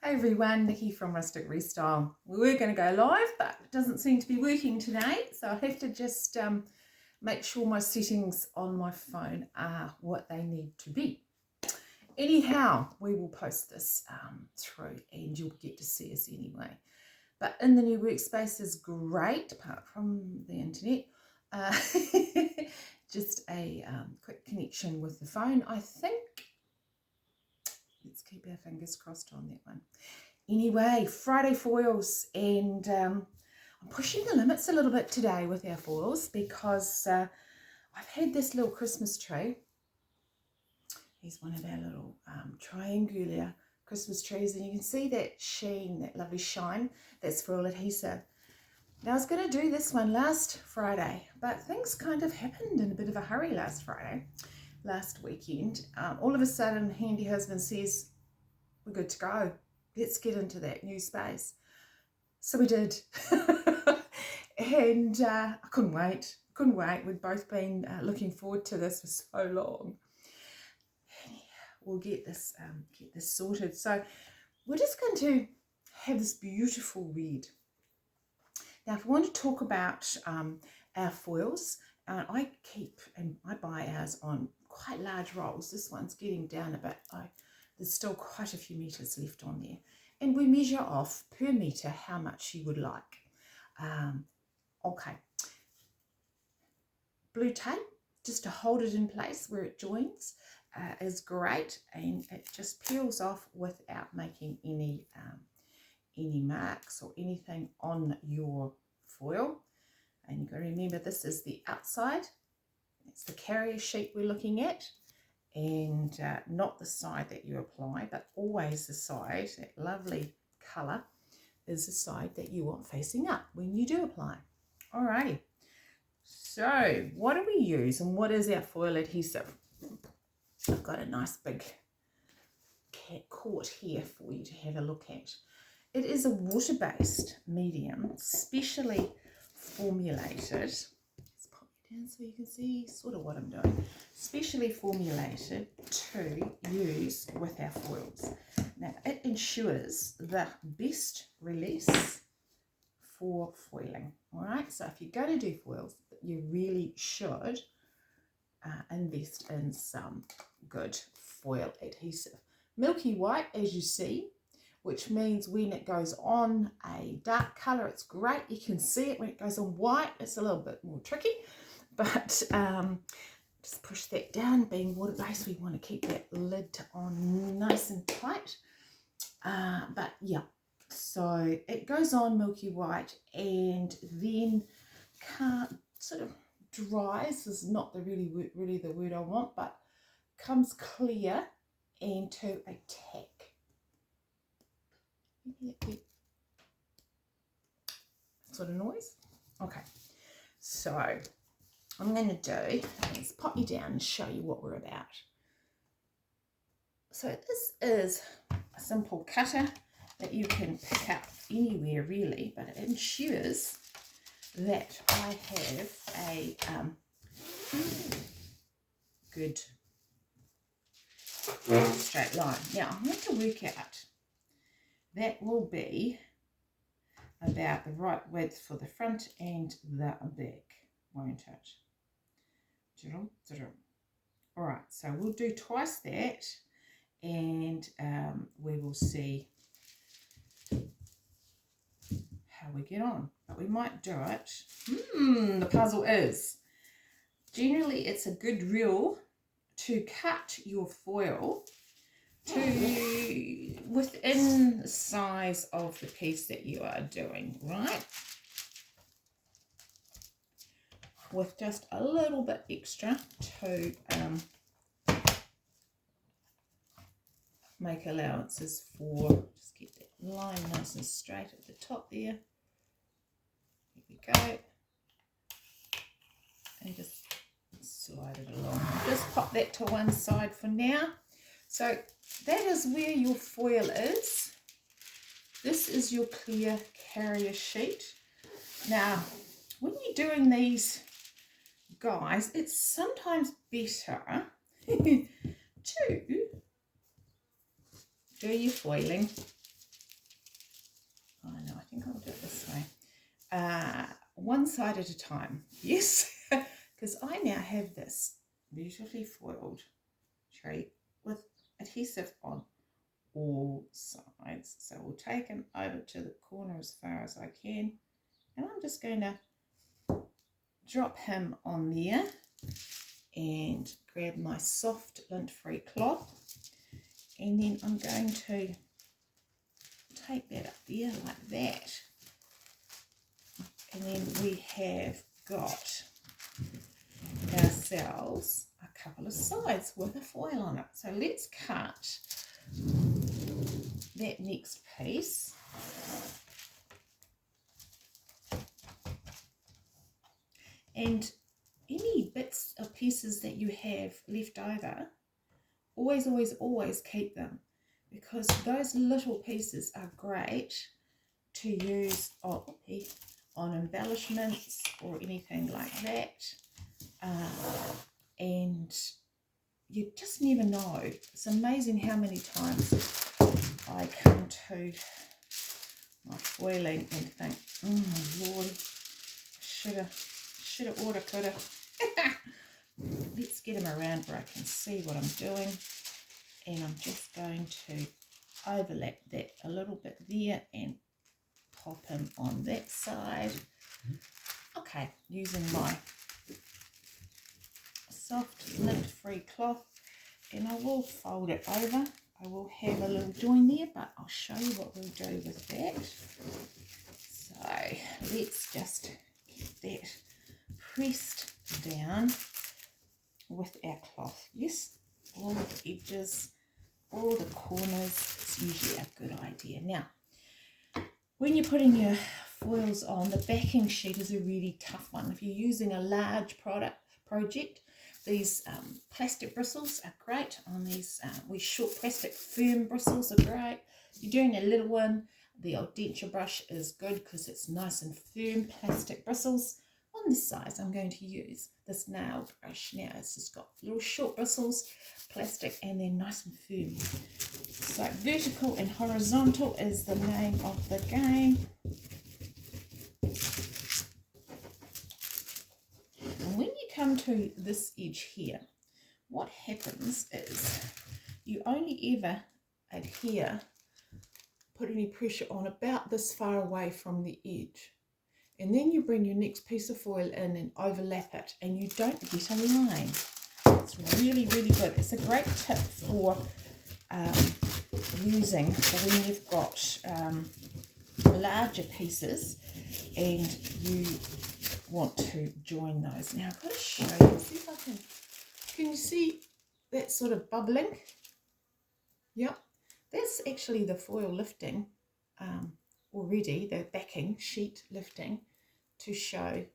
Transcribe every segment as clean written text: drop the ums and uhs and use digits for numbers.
Hey everyone, Nikki from Rustic Restyle. We were going to go live, but it doesn't seem to be working today, so I have to just make sure my settings on my phone are what they need to be. Anyhow, we will post this through and you'll get to see us anyway. But in the new workspace is great, apart from the internet. Just a quick connection with the phone, I think. Let's keep our fingers crossed on that one. Anyway, Friday foils, and I'm pushing the limits a little bit today with our foils because I've had this little Christmas tree. He's one of our little triangular Christmas trees, and you can see that sheen, that lovely shine, that's foil adhesive. Now I was going to do this one last Friday, but things kind of happened in a bit of a hurry last weekend. All of a sudden, Handy Husband says, we're good to go. Let's get into that new space. So we did. And I couldn't wait. We'd both been looking forward to this for so long. We'll get this sorted. So we're just going to have this beautiful red. Now, if we want to talk about our foils, I buy ours on quite large rolls. This one's getting down a bit. There's still quite a few meters left on there. And we measure off per meter how much you would like. Okay. Blue tape, just to hold it in place where it joins, is great. And it just peels off without making any marks or anything on your foil. And you've got to remember, this is the outside. It's the carrier sheet we're looking at. And not the side that you apply, but always the side, that lovely colour, is the side that you want facing up when you do apply. Alrighty, so what do we use and what is our foil adhesive? I've got a nice big quart here for you to have a look at. It is a water-based medium, specially formulated. And so you can see sort of what I'm doing. Specially formulated to use with our foils. Now, it ensures the best release for foiling. All right, so if you're going to do foils, you really should invest in some good foil adhesive. Milky white, as you see, which means when it goes on a dark colour, it's great. You can see it. When it goes on white, it's a little bit more tricky. But just push that down. Being water-based, we want to keep that lid on nice and tight. But yeah, so it goes on milky white and then sort of dries, is not really the word I want, but comes clear into a tack. Sort of noise. Okay, so I'm going to do is pop you down and show you what we're about. So this is a simple cutter that you can pick up anywhere really, but it ensures that I have a good straight line. Now I'm going to work out that will be about the right width for the front and the back, won't it? All right, so we'll do twice that, and we will see how we get on. But we might do it. The puzzle is, generally it's a good rule to cut your foil to within the size of the piece that you are doing, right? With just a little bit extra to make allowances for, just get that line nice and straight at the top there. Here we go. And just slide it along. Just pop that to one side for now. So that is where your foil is. This is your clear carrier sheet. Now, when you're doing these, guys, it's sometimes better to do your foiling think I'll do it this way. One side at a time, yes, because I now have this beautifully foiled tree with adhesive on all sides. So we'll take him over to the corner as far as I can, and I'm just going to drop him on there and grab my soft lint-free cloth, and then I'm going to take that up there like that, and then we have got ourselves a couple of sides with a foil on it. So let's cut that next piece. And any bits or pieces that you have left over, always keep them, because those little pieces are great to use on embellishments or anything like that. And you just never know. It's amazing how many times I come to my foiling and think, oh Lord, shoulda, woulda, coulda. Let's get him around where I can see what I'm doing, and I'm just going to overlap that a little bit there and pop him on that side. Okay, using my soft lint-free cloth, and I will fold it over. I will have a little join there, but I'll show you what we'll do with that. So let's just get that pressed down with our cloth. Yes, all the edges, all the corners, it's usually a good idea. Now, when you're putting your foils on, the backing sheet is a really tough one. If you're using a large project, these plastic bristles are great on these wee short plastic firm bristles are great. If you're doing a little one, the old denture brush is good because it's nice and firm plastic bristles. On this size, I'm going to use this nail brush. Now it's just got little short bristles, plastic, and they're nice and firm. So vertical and horizontal is the name of the game. And when you come to this edge here, what happens is you only ever adhere, put any pressure on about this far away from the edge. And then you bring your next piece of foil in and overlap it, and you don't get a line. It's really, really good. It's a great tip for using for when you've got larger pieces and you want to join those. Now I've got to show you, see if I can you see that sort of bubbling? Yep, that's actually the foil lifting already, the backing sheet lifting to show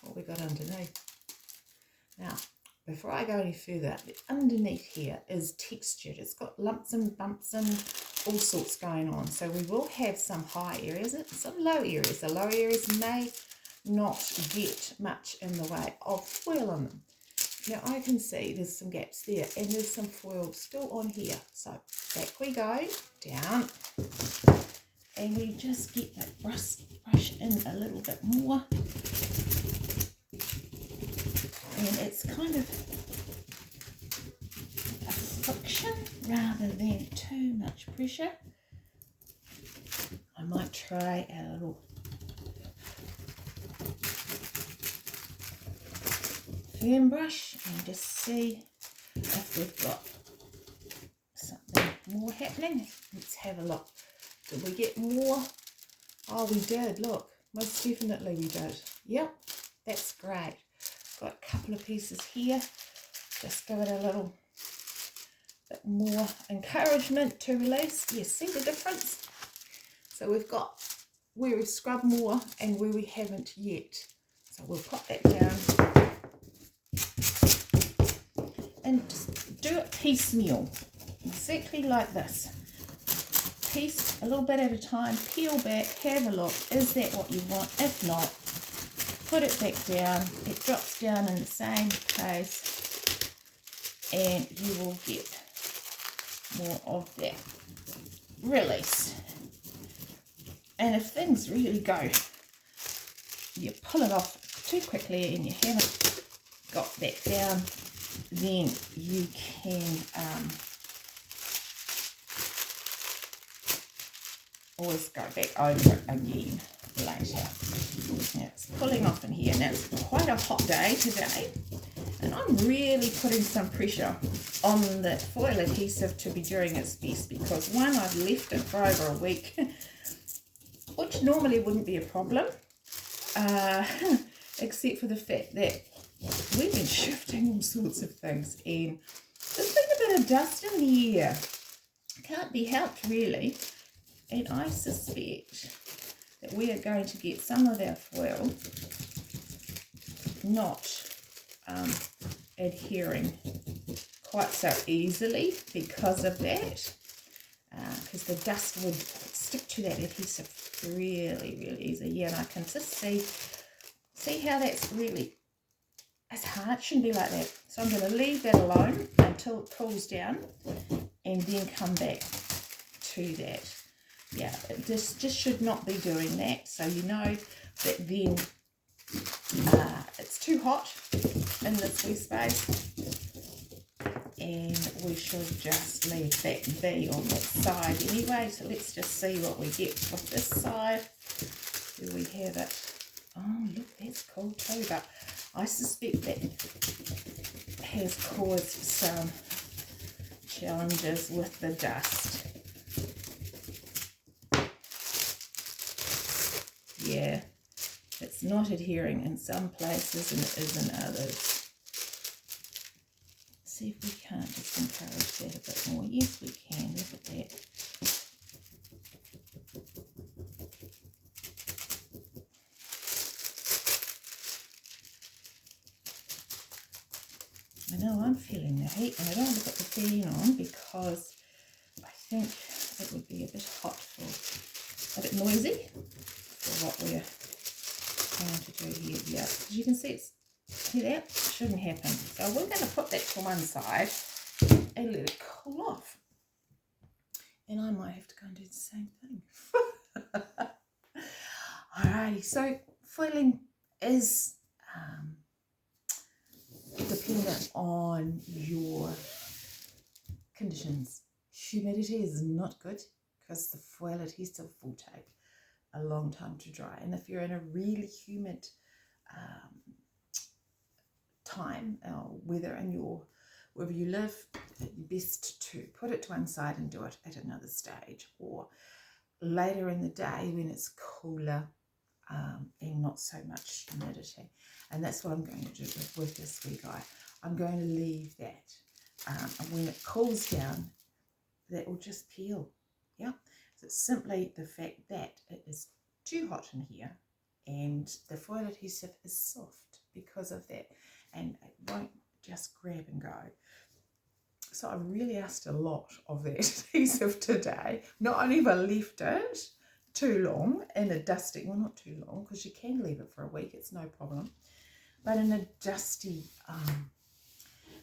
what we got underneath. Now, before I go any further, underneath here is textured. It's got lumps and bumps and all sorts going on. So we will have some high areas and some low areas. The low areas may not get much in the way of foil on them. Now I can see there's some gaps there and there's some foil still on here. So back we go, down, and we just get that brush in a little bit more. And it's kind of a friction rather than too much pressure. I might try a little firm brush and just see if we've got something more happening. Let's have a look. Did we get more? Oh, we did. Look, most definitely we did. Yep, that's great. Got a couple of pieces here. Just give it a little bit more encouragement to release. You see the difference? So we've got where we've scrubbed more and where we haven't yet. So we'll pop that down and just do it piecemeal, exactly like this. Piece a little bit at a time, peel back, have a look. Is that what you want? If not, put it back down. It drops down in the same place and you will get more of that release. And if things really go, you pull it off too quickly and you haven't got that down, then you can always go back over it again later. Now it's pulling off in here. Now it's quite a hot day today, and I'm really putting some pressure on the foil adhesive to be doing its best, because one, I've left it for over a week, which normally wouldn't be a problem, except for the fact that we've been shifting all sorts of things, and there's been a bit of dust in the air. Can't be helped, really. And I suspect that we are going to get some of our foil not adhering quite so easily because of that, because the dust would stick to that adhesive really, really easy. Yeah, and I can just see how that's really, it's hard, it shouldn't be like that. So I'm going to leave that alone until it cools down and then come back to that. Yeah, this just should not be doing that. So you know that then it's too hot in this wee space, and we should just leave that be on that side anyway. So let's just see what we get with this side. Do we have it? Oh, look, that's cool too, but I suspect that has caused some challenges with the dust. Yeah, it's not adhering in some places and it is in others. See if we can't just encourage that a bit more. Yes, we can. Look at that. I know I'm feeling the heat, and I don't want to put the fan on because I think it would be a bit hot for, a bit noisy for what we're trying to do here. Yeah, as you can see, see that shouldn't happen. So we're going to put that to one side and let it cool off. And I might have to go and do the same thing. Alrighty, so foiling is dependent on your conditions. Humidity is not good because the foil adhesive will take a long time to dry, and if you're in a really humid time or weather in wherever you live, best to put it to one side and do it at another stage, or later in the day when it's cooler and not so much humidity. And that's what I'm going to do with this wee guy. I'm going to leave that, and when it cools down, that will just peel. Yeah, so it's simply the fact that it is too hot in here and the foil adhesive is soft because of that, and it won't just grab and go. So I really asked a lot of that adhesive today. Not only have I left it too long in a dusty, well, not too long, because you can leave it for a week, it's no problem, but in a dusty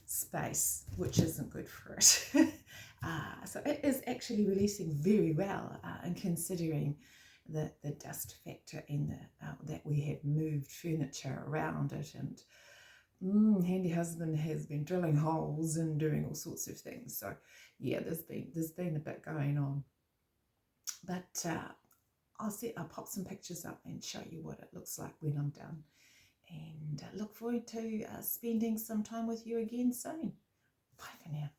space, which isn't good for it. So it is actually releasing very well, and considering the dust factor in that we have moved furniture around it, and Handy Husband has been drilling holes and doing all sorts of things. So yeah, there's been a bit going on, but I'll pop some pictures up and show you what it looks like when I'm done, and look forward to spending some time with you again soon. Bye for now.